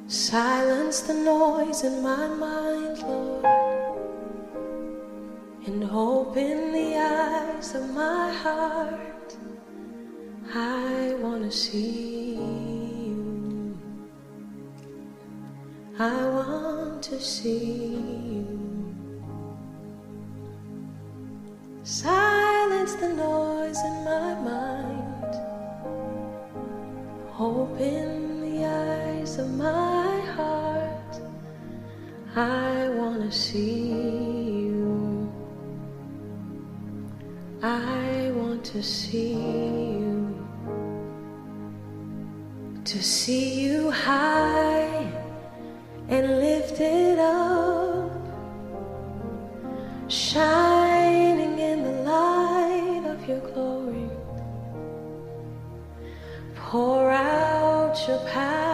Silence the noise in my mind, Lord, and open the eyes of my heart. I want to see you. I want to see you. Silence the noise in my mind. Open the eyes of my heart. I want to see you. I want to see you. To see you high and lifted up, shining in the light of your glory. Pour out your power